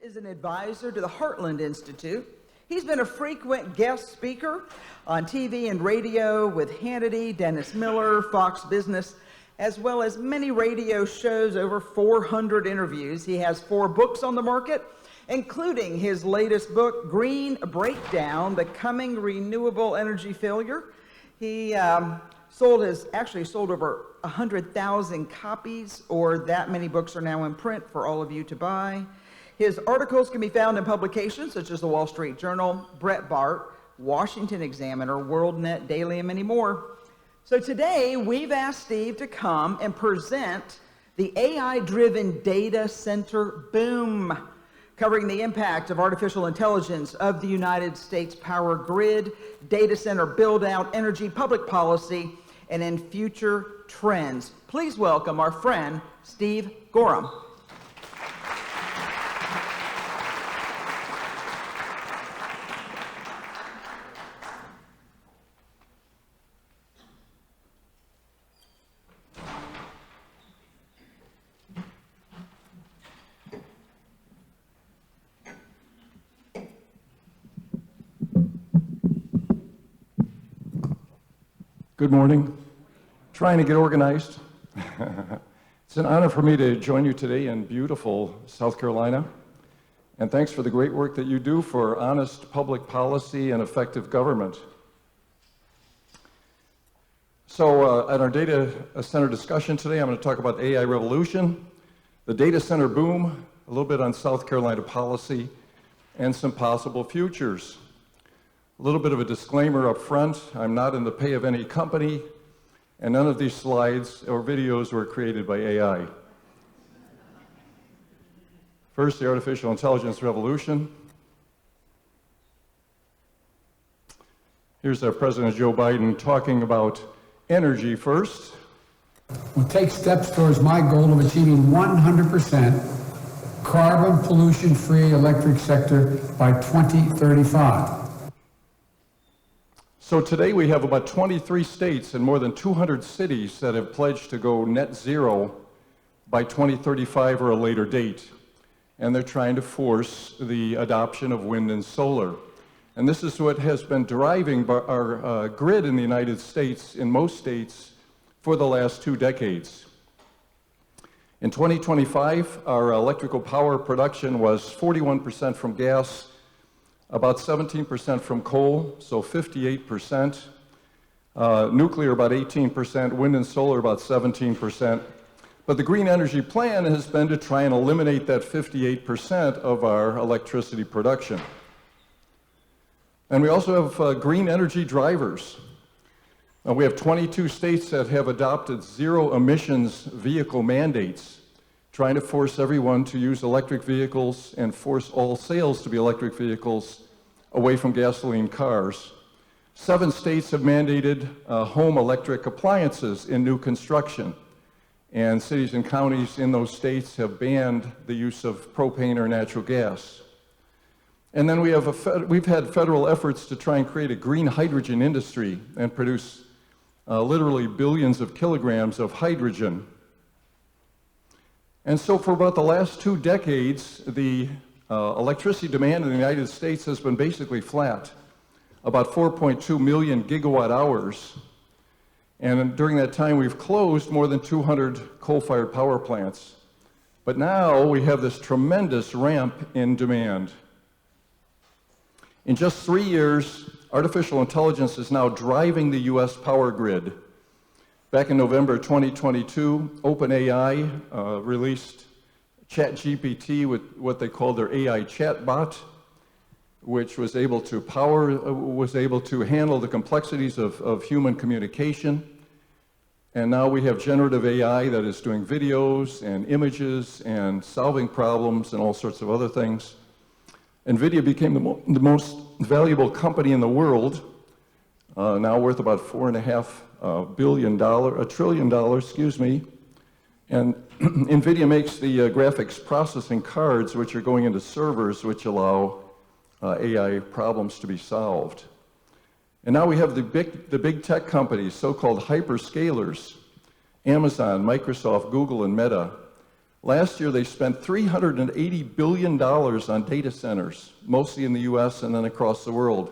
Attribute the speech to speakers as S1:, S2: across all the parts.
S1: is an advisor to the Heartland Institute. He's been a frequent guest speaker on TV and radio with Hannity, Dennis Miller, Fox Business, as well as many radio shows, over 400 interviews. He has 4 books on the market, including his latest book, Green Breakdown, The Coming Renewable Energy Failure. He actually sold over 100,000 copies, or that many books are now in print for all of you to buy. His articles can be found in publications such as the Wall Street Journal, Breitbart, Washington Examiner, WorldNet Daily, and many more. So today, we've asked Steve to come and present the AI-driven data center boom, covering the impact of artificial intelligence of the United States power grid, data center build-out, energy, public policy, and in future trends. Please welcome our friend, Steve Goreham.
S2: Good morning. Trying to get organized. It's an honor for me to join you today in beautiful South Carolina. And thanks for the great work that you do for honest public policy and effective government. So at our data center discussion today, I'm going to talk about the AI revolution, the data center boom, a little bit on South Carolina policy, and some possible futures. A little bit of a disclaimer up front, I'm not in the pay of any company, and none of these slides or videos were created by AI. First, the artificial intelligence revolution. Here's our President Joe Biden talking about energy first.
S3: We'll take steps towards my goal of achieving 100% carbon pollution-free electric sector by 2035.
S2: So today we have about 23 states and more than 200 cities that have pledged to go net zero by 2035 or a later date. And they're trying to force the adoption of wind and solar. And this is what has been driving our grid in the United States, in most states, for the last 2 decades. In 2025, our electrical power production was 41% from gas, about 17% from coal, so 58%. Nuclear, about 18%. Wind and solar, about 17%. But the Green Energy Plan has been to try and eliminate that 58% of our electricity production. And we also have green energy drivers. We have 22 states that have adopted zero emissions vehicle mandates, trying to force everyone to use electric vehicles and force all sales to be electric vehicles away from gasoline cars. 7 states have mandated home electric appliances in new construction, and cities and counties in those states have banned the use of propane or natural gas. And then we've had federal efforts to try and create a green hydrogen industry and produce literally billions of kilograms of hydrogen. And so for about the last 2 decades, the electricity demand in the United States has been basically flat, about 4.2 million gigawatt hours. And during that time, we've closed more than 200 coal-fired power plants. But now we have this tremendous ramp in demand. In just 3 years, artificial intelligence is now driving the US power grid. Back in November 2022, OpenAI released ChatGPT with what they called their AI chatbot, which was able to handle the complexities of human communication. And now we have generative AI that is doing videos and images and solving problems and all sorts of other things. NVIDIA became the most valuable company in the world, now worth about $4.5 trillion, and NVIDIA makes the graphics processing cards, which are going into servers, which allow AI problems to be solved. And now we have the big tech companies, so-called hyperscalers, Amazon, Microsoft, Google, and Meta. Last year, they spent $380 billion on data centers, mostly in the US and then across the world.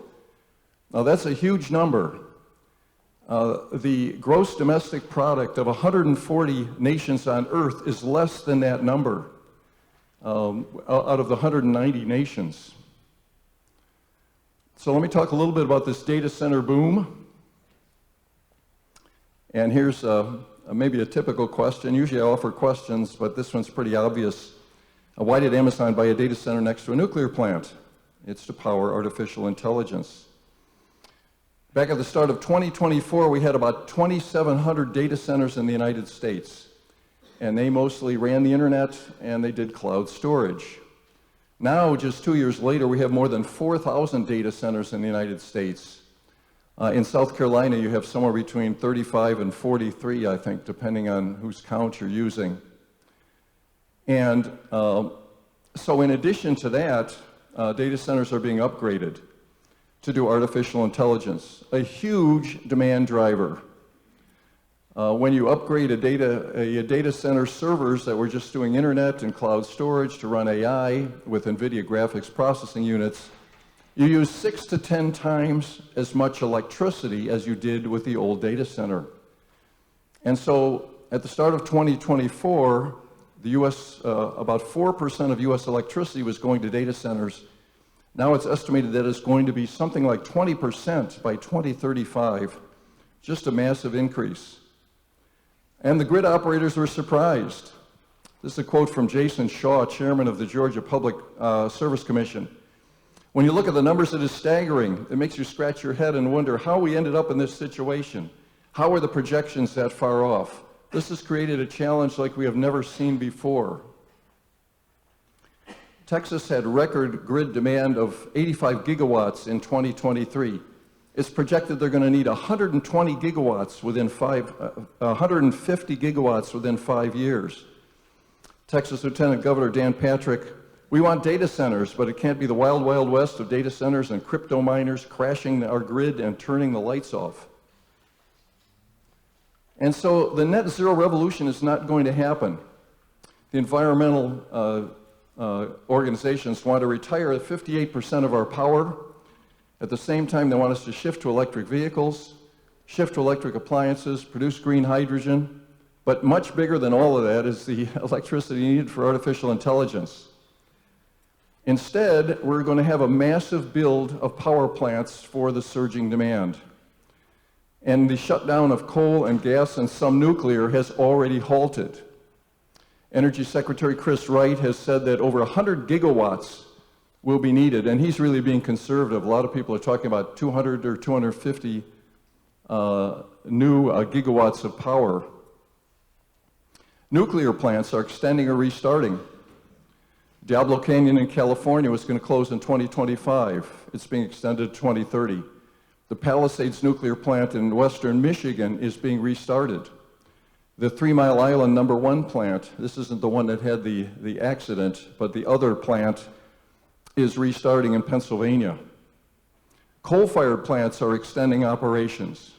S2: Now, that's a huge number. The gross domestic product of 140 nations on Earth is less than that number out of the 190 nations. So let me talk a little bit about this data center boom. And here's maybe a typical question. Usually I offer questions, but this one's pretty obvious. Why did Amazon buy a data center next to a nuclear plant? It's to power artificial intelligence. Back at the start of 2024, we had about 2,700 data centers in the United States, and they mostly ran the internet and they did cloud storage. Now, just 2 years later, we have more than 4,000 data centers in the United States. In South Carolina, you have somewhere between 35 and 43, I think, depending on whose count you're using. And so in addition to that, data centers are being upgraded to do artificial intelligence, a huge demand driver. When you upgrade a data center servers that were just doing internet and cloud storage to run AI with NVIDIA graphics processing units, you use 6 to 10 times as much electricity as you did with the old data center. And so at the start of 2024, the US, about 4% of US electricity was going to data centers. Now it's estimated that it's going to be something like 20% by 2035, just a massive increase. And the grid operators were surprised. This is a quote from Jason Shaw, chairman of the Georgia Public Service Commission. When you look at the numbers, it is staggering. It makes you scratch your head and wonder how we ended up in this situation. How are the projections that far off? This has created a challenge like we have never seen before. Texas had record grid demand of 85 gigawatts in 2023. It's projected they're going to need 120 gigawatts within 150 gigawatts within 5 years. Texas Lieutenant Governor Dan Patrick, we want data centers, but it can't be the wild, wild west of data centers and crypto miners crashing our grid and turning the lights off. And so the net zero revolution is not going to happen. The environmental organizations want to retire 58% of our power. At the same time, they want us to shift to electric vehicles, shift to electric appliances, produce green hydrogen. But much bigger than all of that is the electricity needed for artificial intelligence. Instead, we're going to have a massive build of power plants for the surging demand. And the shutdown of coal and gas and some nuclear has already halted. Energy Secretary Chris Wright has said that over 100 gigawatts will be needed, and he's really being conservative. A lot of people are talking about 200 or 250 new gigawatts of power. Nuclear plants are extending or restarting. Diablo Canyon in California was going to close in 2025. It's being extended to 2030. The Palisades nuclear plant in western Michigan is being restarted. The 3 Mile Island number 1 plant, this isn't the one that had the accident, but the other plant is restarting in Pennsylvania. Coal-fired plants are extending operations.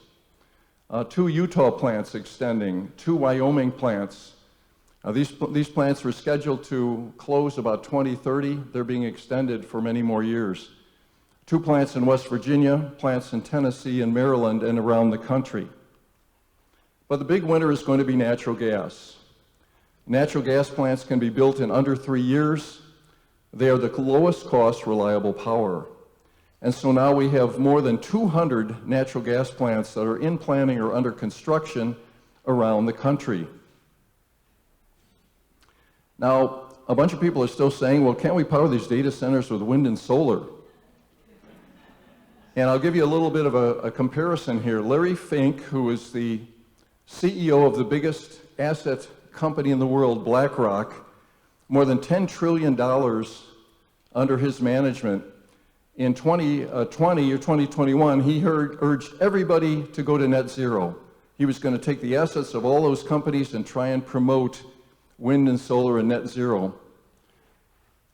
S2: 2 Utah plants extending, 2 Wyoming plants. These plants were scheduled to close about 2030. They're being extended for many more years. 2 plants in West Virginia, plants in Tennessee and Maryland and around the country. But the big winner is going to be natural gas. Natural gas plants can be built in under 3 years. They are the lowest cost, reliable power. And so now we have more than 200 natural gas plants that are in planning or under construction around the country. Now, a bunch of people are still saying, well, can't we power these data centers with wind and solar? And I'll give you a little bit of a comparison here. Larry Fink, who is the CEO of the biggest asset company in the world, BlackRock, more than $10 trillion under his management. In 2020 or 2021, he urged everybody to go to net zero. He was going to take the assets of all those companies and try and promote wind and solar and net zero.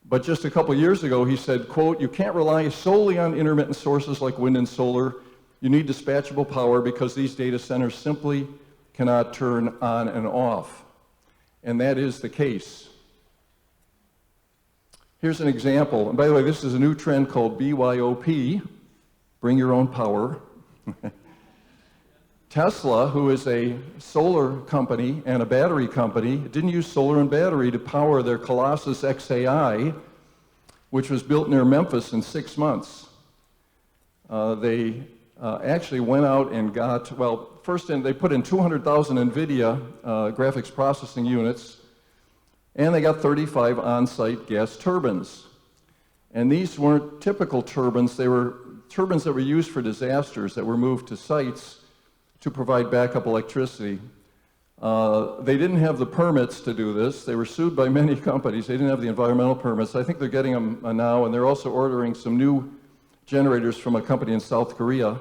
S2: But just a couple years ago, he said, quote, you can't rely solely on intermittent sources like wind and solar. You need dispatchable power because these data centers simply cannot turn on and off. And that is the case. Here's an example. And by the way, this is a new trend called BYOP, bring your own power. Tesla, who is a solar company and a battery company, didn't use solar and battery to power their Colossus XAI, which was built near Memphis in 6 months. They actually went out and got, well, first they put in 200,000 NVIDIA graphics processing units, and they got 35 on-site gas turbines. And these weren't typical turbines, they were turbines that were used for disasters that were moved to sites to provide backup electricity. They didn't have the permits to do this. They were sued by many companies. They didn't have the environmental permits. I think they're getting them now, and they're also ordering some new generators from a company in South Korea.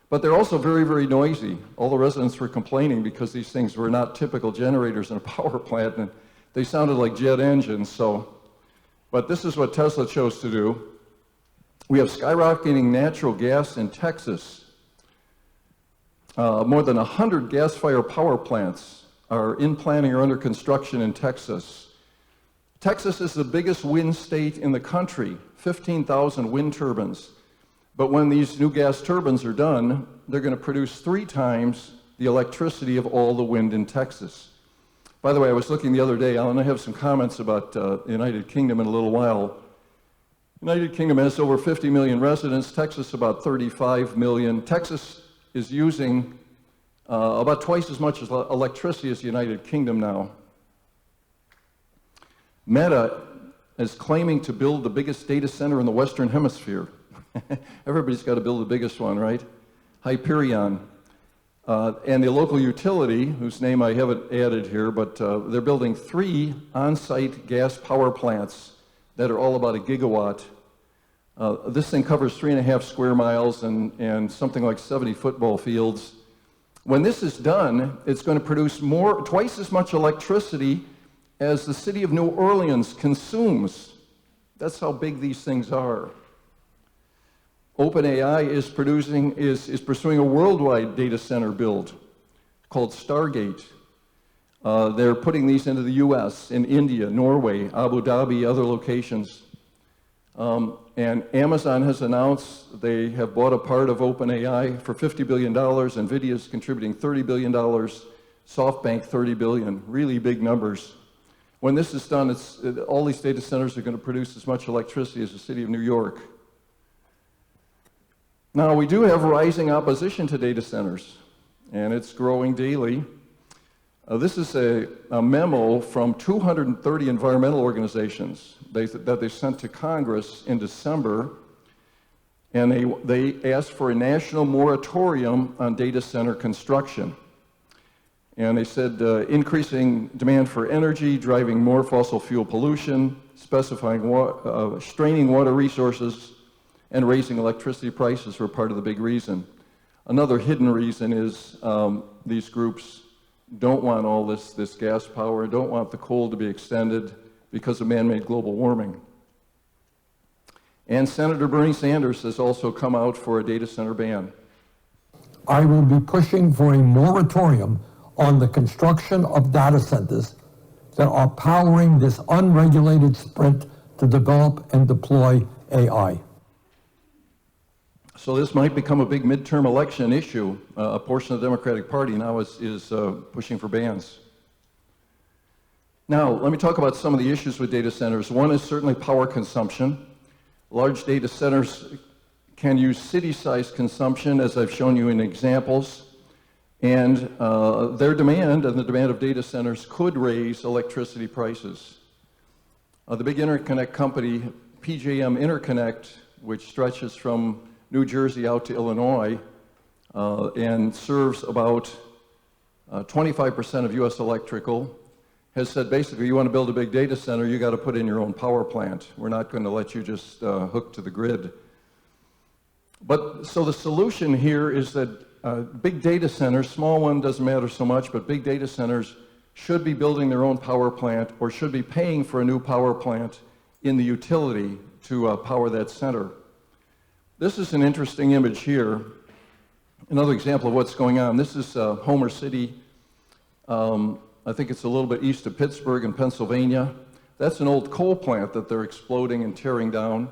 S2: But they're also very, very noisy. All the residents were complaining because these things were not typical generators in a power plant, and they sounded like jet engines. But this is what Tesla chose to do. We have skyrocketing natural gas in Texas. More than 100 gas-fired power plants are in planning or under construction in Texas. Texas is the biggest wind state in the country, 15,000 wind turbines. But when these new gas turbines are done, they're going to produce 3 times the electricity of all the wind in Texas. By the way, I was looking the other day, Alan, I have some comments about the United Kingdom in a little while. United Kingdom has over 50 million residents, Texas about 35 million. Texas is using about twice as much electricity as the United Kingdom now. Meta is claiming to build the biggest data center in the Western Hemisphere. Everybody's got to build the biggest one, right? Hyperion. And the local utility, whose name I haven't added here, but they're building 3 on-site gas power plants that are all about 1 gigawatt. This thing covers 3.5 square miles and something like 70 football fields. When this is done, it's going to produce twice as much electricity as the city of New Orleans consumes. That's how big these things are. OpenAI is pursuing a worldwide data center build called Stargate. They're putting these into the US, in India, Norway, Abu Dhabi, other locations. And Amazon has announced they have bought a part of OpenAI for $50 billion. NVIDIA is contributing $30 billion. SoftBank, $30 billion. Really big numbers. When this is done, all these data centers are going to produce as much electricity as the city of New York. Now, we do have rising opposition to data centers, and it's growing daily. This is a memo from 230 environmental organizations that they sent to Congress in December, and they asked for a national moratorium on data center construction. And they said increasing demand for energy, driving more fossil fuel pollution, straining water resources, and raising electricity prices were part of the big reason. Another hidden reason is these groups don't want all this gas power, don't want the coal to be extended because of man-made global warming. And Senator Bernie Sanders has also come out for a data center ban.
S4: I will be pushing for a moratorium on the construction of data centers that are powering this unregulated sprint to develop and deploy AI.
S2: So this might become a big midterm election issue. A portion of the Democratic Party now is pushing for bans. Now, let me talk about some of the issues with data centers. One is certainly power consumption. Large data centers can use city-sized consumption, as I've shown you in examples, and their demand and the demand of data centers could raise electricity prices. The big interconnect company, PJM Interconnect, which stretches from New Jersey out to Illinois and serves about 25% of U.S. electrical, has said basically you want to build a big data center, you got to put in your own power plant. We're not going to let you just hook to the grid. But so the solution here is that big data centers, small one doesn't matter so much, but big data centers should be building their own power plant or should be paying for a new power plant in the utility to power that center. This is an interesting image here. Another example of what's going on. This is Homer City. I think it's a little bit east of Pittsburgh in Pennsylvania. That's an old coal plant that they're exploding and tearing down.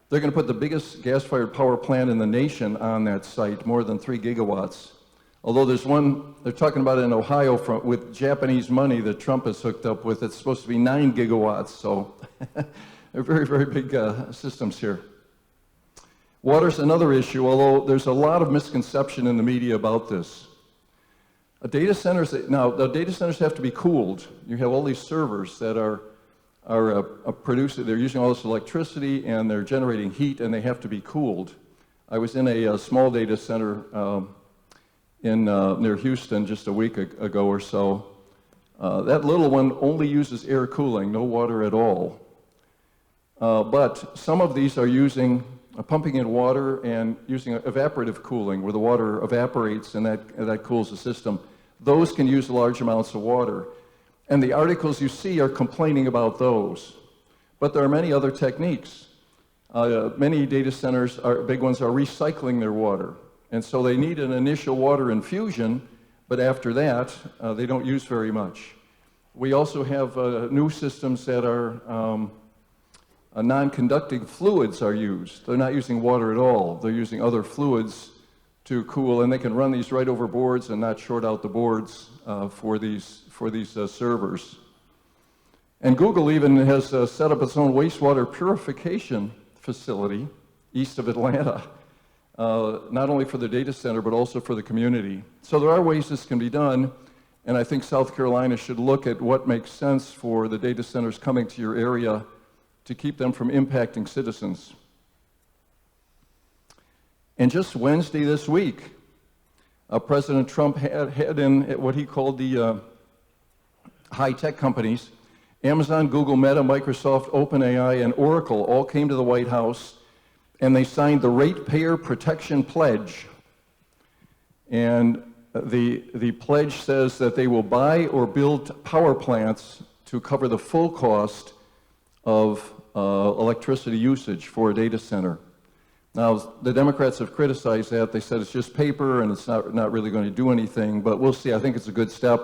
S2: They're going to put the biggest gas-fired power plant in the nation on that site, more than 3 gigawatts. Although there's one, they're talking about it in Ohio with Japanese money that Trump has hooked up with. It's supposed to be 9 gigawatts, so they're very, very big systems here. Water's another issue, although there's a lot of misconception in the media about this. Data centers, now, the data centers have to be cooled. You have all these servers that are producing, they're using all this electricity and they're generating heat and they have to be cooled. I was in a small data center near Houston just a week ago or so. That little one only uses air cooling, no water at all. But some of these are using pumping in water and using evaporative cooling, where the water evaporates and that cools the system. Those can use large amounts of water. And the articles you see are complaining about those. But there are many other techniques. Many data centers, big ones, are recycling their water. And so they need an initial water infusion, but after that, they don't use very much. We also have new systems that are non-conducting fluids are used. They're not using water at all. They're using other fluids to cool, and they can run these right over boards and not short out the boards for these servers. And Google even has set up its own wastewater purification facility east of Atlanta, not only for the data center, but also for the community. So there are ways this can be done, and I think South Carolina should look at what makes sense for the data centers coming to your area to keep them from impacting citizens. And just Wednesday this week, President Trump had in what he called the high-tech companies. Amazon, Google, Meta, Microsoft, OpenAI, and Oracle all came to the White House, and they signed the Ratepayer Protection Pledge. And the pledge says that they will buy or build power plants to cover the full cost of electricity usage for a data center. Now, the Democrats have criticized that. They said it's just paper and it's not really going to do anything, but we'll see. I think it's a good step.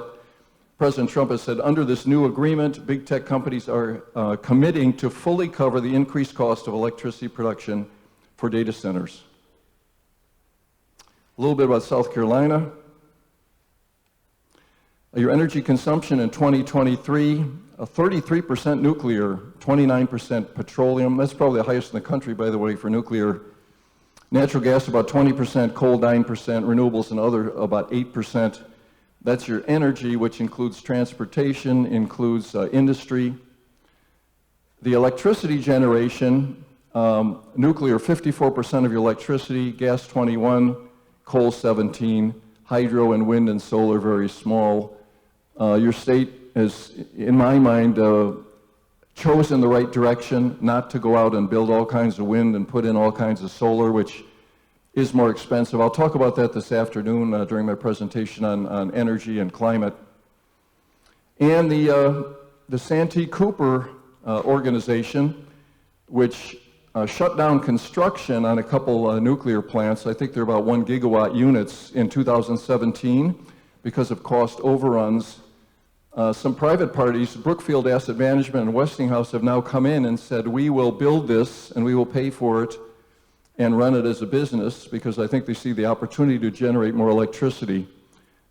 S2: President Trump has said under this new agreement, big tech companies are committing to fully cover the increased cost of electricity production for data centers. A little bit about South Carolina. Your energy consumption in 2023, 33% nuclear, 29% petroleum. That's probably the highest in the country, by the way, for nuclear. Natural gas, about 20%, coal, 9%, renewables and other, about 8%. That's your energy, which includes transportation, includes industry. The electricity generation, nuclear, 54% of your electricity, gas 21, coal 17, hydro and wind and solar very small. Your state has, in my mind, chosen the right direction, not to go out and build all kinds of wind and put in all kinds of solar, which is more expensive. I'll talk about that this afternoon during my presentation on energy and climate. And the Santee Cooper organization, which shut down construction on a couple nuclear plants. I think they're about 1 gigawatt units in 2017 because of cost overruns. Some private parties, Brookfield Asset Management and Westinghouse, have now come in and said, we will build this and we will pay for it and run it as a business, because I think they see the opportunity to generate more electricity.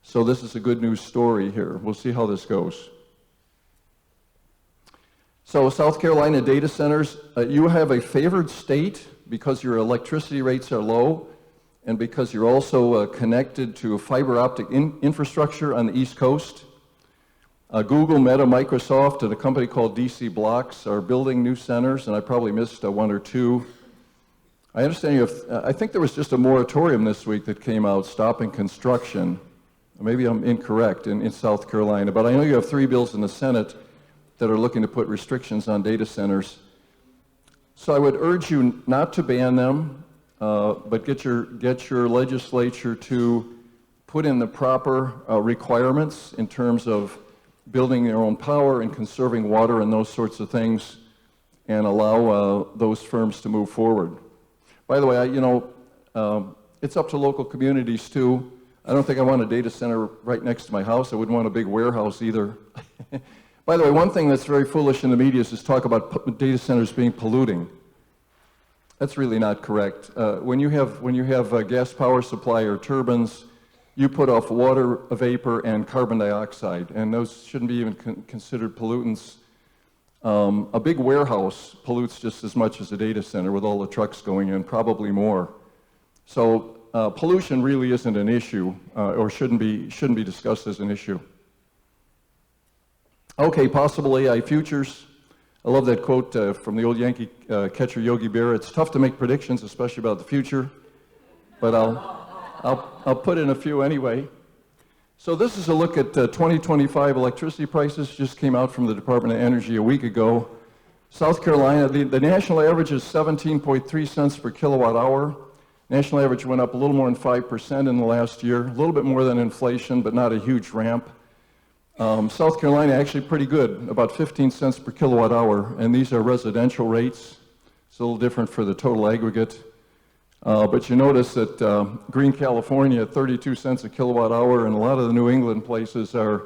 S2: So this is a good news story here. We'll see how this goes. So South Carolina data centers, you have a favored state because your electricity rates are low and because you're also connected to a fiber optic infrastructure on the East Coast. Google, Meta, Microsoft, and a company called DC Blocks are building new centers, and I probably missed one or two. I understand you have, I think there was just a moratorium this week that came out stopping construction. Maybe I'm incorrect in South Carolina, but I know you have 3 bills in the Senate that are looking to put restrictions on data centers. So I would urge you not to ban them, but get your legislature to put in the proper requirements in terms of building their own power and conserving water and those sorts of things, and allow those firms to move forward. By the way, it's up to local communities too. I don't think I want a data center right next to my house. I wouldn't want a big warehouse either. By the way, one thing that's very foolish in the media is this talk about data centers being polluting. That's really not correct. When you have a gas power supply or turbines, you put off water vapor and carbon dioxide, and those shouldn't be even considered pollutants. A big warehouse pollutes just as much as a data center with all the trucks going in, probably more. So pollution really isn't an issue, or shouldn't be discussed as an issue. Okay, possible AI futures. I love that quote from the old Yankee catcher Yogi Berra. It's tough to make predictions, especially about the future, but I'll put in a few anyway. So this is a look at 2025 electricity prices. Just came out from the Department of Energy a week ago. South Carolina, the national average is 17.3 cents per kilowatt hour. National average went up a little more than 5% in the last year, a little bit more than inflation, but not a huge ramp. South Carolina actually pretty good, about 15 cents per kilowatt hour, and these are residential rates. It's a little different for the total aggregate. But you notice that Green California at 32 cents a kilowatt hour, and a lot of the New England places are,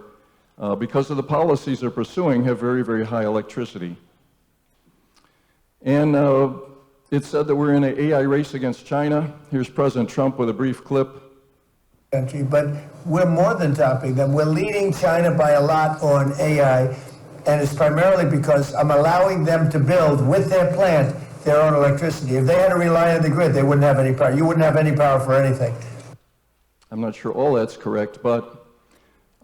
S2: because of the policies they're pursuing, have very, very high electricity. And it's said that we're in an AI race against China. Here's President Trump with a brief clip.
S5: Country, but we're more than topping them. We're leading China by a lot on AI, and it's primarily because I'm allowing them to build with their plant their own electricity. If they had to rely on the grid, they wouldn't have any power. You wouldn't have any power for anything.
S2: I'm not sure all that's correct, but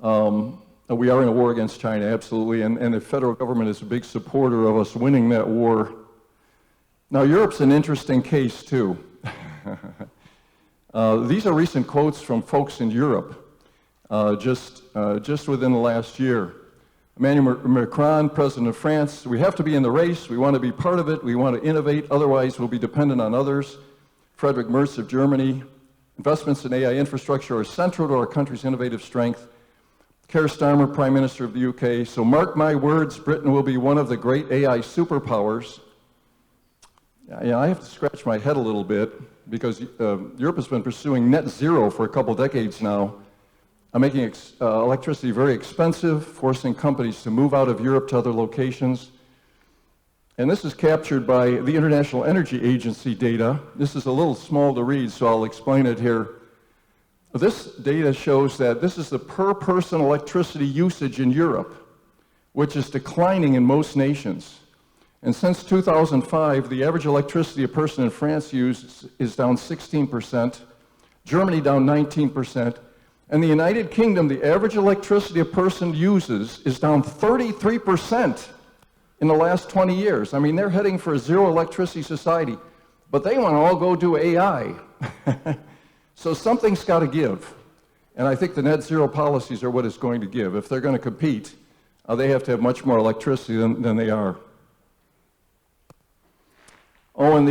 S2: we are in a war against China, absolutely, and the federal government is a big supporter of us winning that war. Now, Europe's an interesting case, too. These are recent quotes from folks in Europe, just within the last year. Emmanuel Macron, President of France, we have to be in the race, we want to be part of it, we want to innovate, otherwise we'll be dependent on others. Friedrich Merz of Germany, investments in AI infrastructure are central to our country's innovative strength. Keir Starmer, Prime Minister of the UK, so mark my words, Britain will be one of the great AI superpowers. Yeah, I have to scratch my head a little bit, because Europe has been pursuing net zero for a couple decades now, making electricity very expensive, forcing companies to move out of Europe to other locations. And this is captured by the International Energy Agency data. This is a little small to read, so I'll explain it here. This data shows that this is the per person electricity usage in Europe, which is declining in most nations. And since 2005, the average electricity a person in France uses is down 16%, Germany down 19%, and the United Kingdom, the average electricity a person uses is down 33% in the last 20 years. I mean, they're heading for a zero electricity society, but they want to all go do AI. So something's got to give. And I think the net zero policies are what it's going to give. If they're going to compete, they have to have much more electricity than they are. Oh, and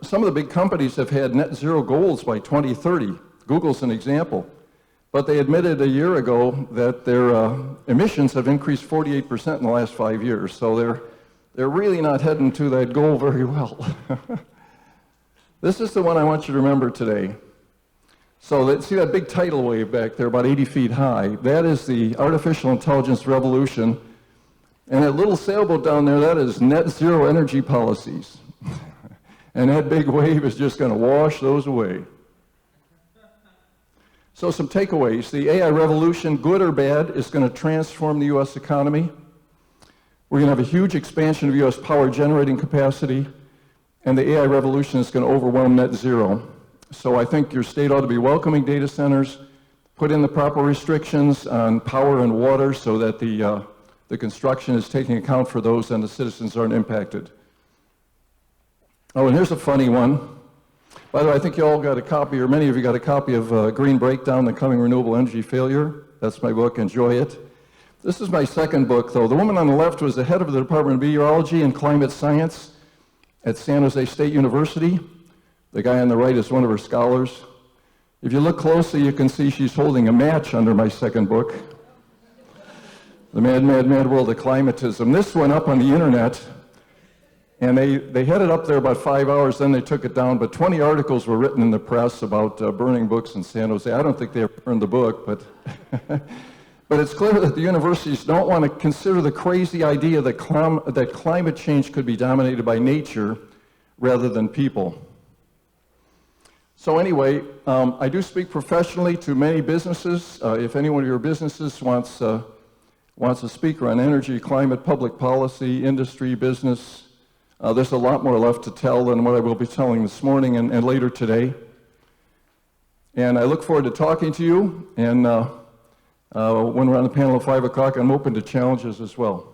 S2: some of the big companies have had net zero goals by 2030. Google's an example. But they admitted a year ago that their emissions have increased 48% in the last 5 years. So they're really not heading to that goal very well. This is the one I want you to remember today. So see that big tidal wave back there, about 80 feet high? That is the artificial intelligence revolution. And that little sailboat down there, that is net zero energy policies. And that big wave is just going to wash those away. So some takeaways. The AI revolution, good or bad, is going to transform the U.S. economy. We're going to have a huge expansion of U.S. power generating capacity, and the AI revolution is going to overwhelm net zero. So I think your state ought to be welcoming data centers, put in the proper restrictions on power and water so that the construction is taking account for those and the citizens aren't impacted. Oh, and here's a funny one. By the way, I think you all got a copy, or many of you got a copy of Green Breakdown, The Coming Renewable Energy Failure. That's my book, enjoy it. This is my second book, though. The woman on the left was the head of the Department of Meteorology and Climate Science at San Jose State University. The guy on the right is one of her scholars. If you look closely, you can see she's holding a match under my second book, The Mad, Mad, Mad World of Climatism. This went up on the internet, and they had it up there about 5 hours, then they took it down, but 20 articles were written in the press about burning books in San Jose. I don't think they ever burned the book, but But it's clear that the universities don't want to consider the crazy idea that climate change could be dominated by nature rather than people. So anyway, I do speak professionally to many businesses. If any one of your businesses wants a speaker on energy, climate, public policy, industry, business, there's a lot more left to tell than what I will be telling this morning and later today. And I look forward to talking to you, and when we're on the panel at 5 o'clock, I'm open to challenges as well.